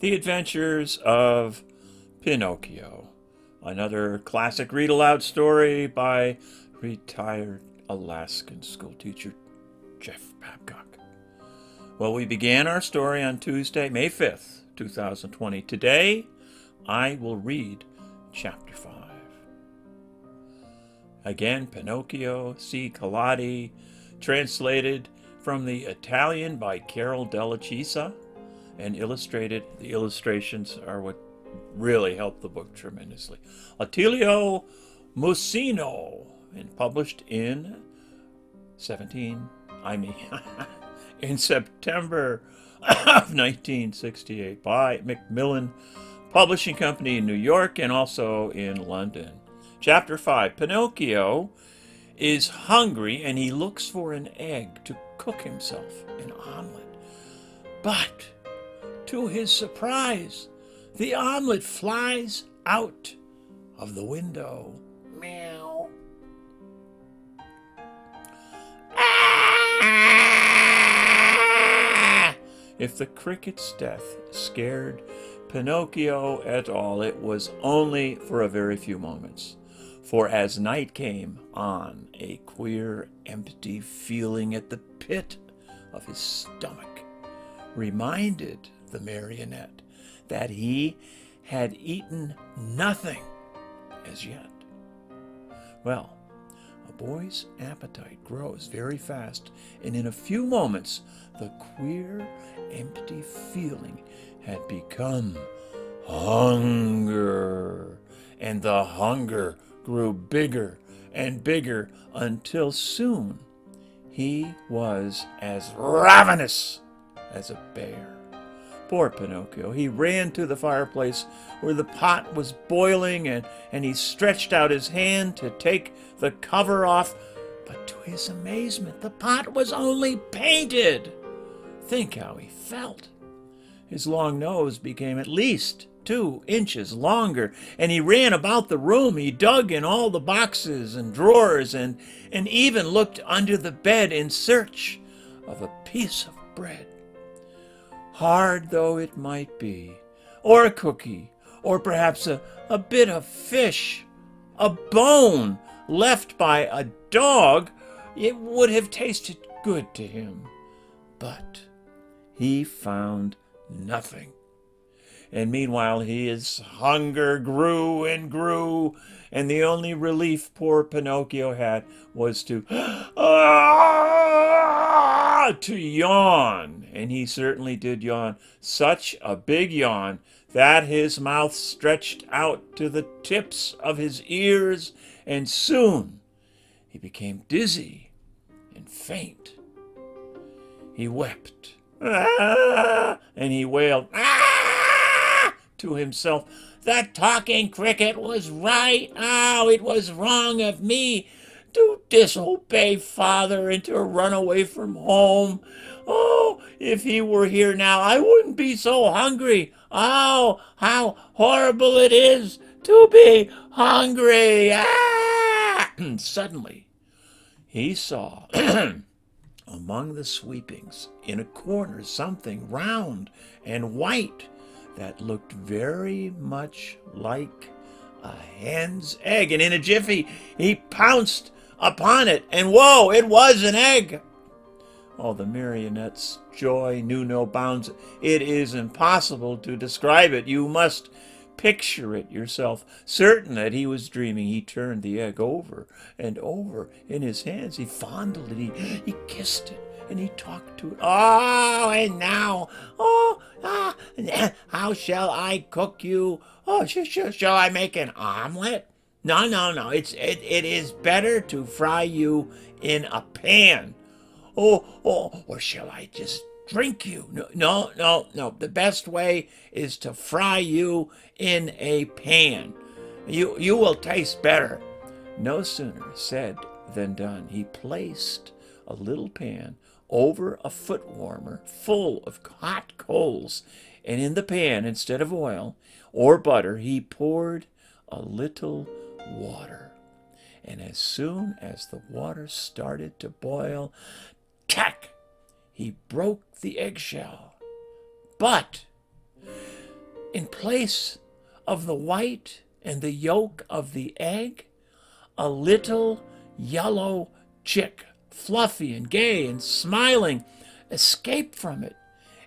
The Adventures of Pinocchio, another classic read-aloud story by retired Alaskan schoolteacher Jeff Babcock. Well, we began our story on Tuesday, May 5th, 2020. Today, I will read Chapter 5. Again, Pinocchio, C. Collodi, translated from the Italian by Carol Della Chisa, and illustrated. The illustrations are what really helped the book tremendously. Attilio Musino, and published in in September of 1968 by Macmillan Publishing Company in New York and also in London. Chapter 5. Pinocchio is hungry and he looks for an egg to cook himself an omelet. But to his surprise, the omelet flies out of the window. Meow. Ah! If the cricket's death scared Pinocchio at all, it was only for a very few moments. For as night came on, a queer, empty feeling at the pit of his stomach reminded the marionette that he had eaten nothing as yet. Well, a boy's appetite grows very fast, and in a few moments the queer, empty feeling had become hunger, and the hunger grew bigger and bigger until soon he was as ravenous as a bear. Poor Pinocchio. He ran to the fireplace where the pot was boiling, and he stretched out his hand to take the cover off. But to his amazement, the pot was only painted. Think how he felt. His long nose became at least 2 inches longer, and he ran about the room. He dug in all the boxes and drawers and even looked under the bed in search of a piece of bread. Hard though it might be, or a cookie, or perhaps a bit of fish, a bone left by a dog, it would have tasted good to him. But he found nothing. And meanwhile his hunger grew and grew, and the only relief poor Pinocchio had was to yawn. And he certainly did yawn, such a big yawn that his mouth stretched out to the tips of his ears, and soon he became dizzy and faint. He wept, and he wailed to himself. That talking cricket was right. Oh, it was wrong of me to disobey father and to run away from home. Oh, if he were here now, I wouldn't be so hungry. Oh, how horrible it is to be hungry. Suddenly, he saw among the sweepings in a corner something round and white that looked very much like a hen's egg, and in a jiffy he pounced upon it, and whoa, it was an egg! Oh, the marionette's joy knew no bounds. It is impossible to describe it. You must picture it yourself. Certain that he was dreaming, he turned the egg over and over in his hands. He fondled it, he kissed it, and he talked to it. Oh, and now, how shall I cook you? Oh, shall I make an omelet? No. It is better to fry you in a pan. Or shall I just drink you? No. The best way is to fry you in a pan. You will taste better. No sooner said than done. He placed a little pan over a foot warmer full of hot coals, and in the pan, instead of oil or butter, he poured a little water. And as soon as the water started to boil, tack! He broke the eggshell. But in place of the white and the yolk of the egg, a little yellow chick, fluffy and gay and smiling, escaped from it.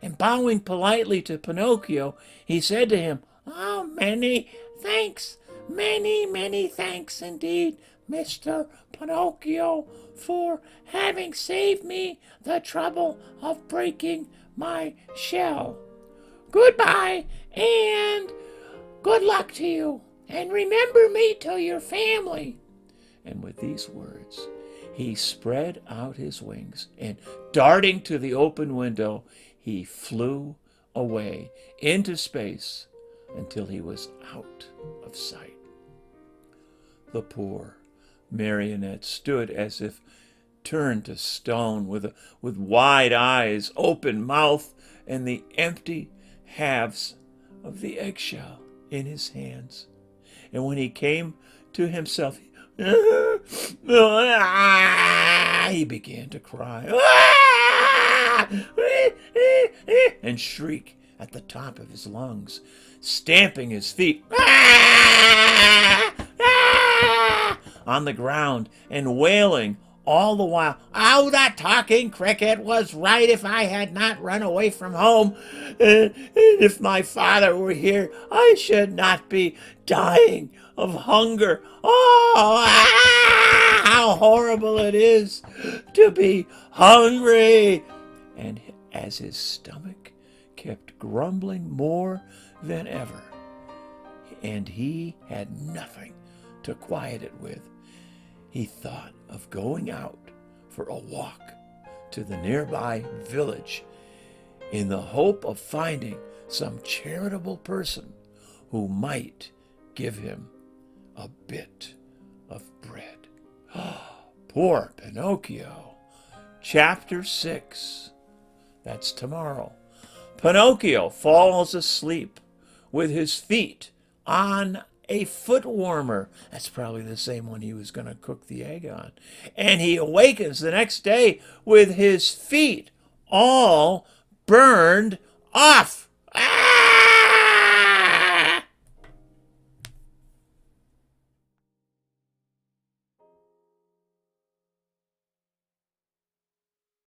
And bowing politely to Pinocchio, he said to him, "Oh, many thanks, many thanks indeed, Mr. Pinocchio, for having saved me the trouble of breaking my shell. Goodbye, and good luck to you, and remember me to your family." And with these words, he spread out his wings, and darting to the open window, he flew away into space until he was out of sight. The poor marionette stood as if turned to stone, with wide eyes, open mouth, and the empty halves of the eggshell in his hands. And when he came to himself, he began to cry and shriek at the top of his lungs, stamping his feet on the ground and wailing all the while, "Oh, the talking cricket was right. If I had not run away from home, and if my father were here, I should not be dying of hunger. Oh, how horrible it is to be hungry." And as his stomach kept grumbling more than ever, and he had nothing to quiet it with, he thought of going out for a walk to the nearby village in the hope of finding some charitable person who might give him a bit of bread. Poor Pinocchio. Chapter 6. That's tomorrow. Pinocchio falls asleep with his feet on a foot warmer. That's probably the same one he was going to cook the egg on. And he awakens the next day with his feet all burned off.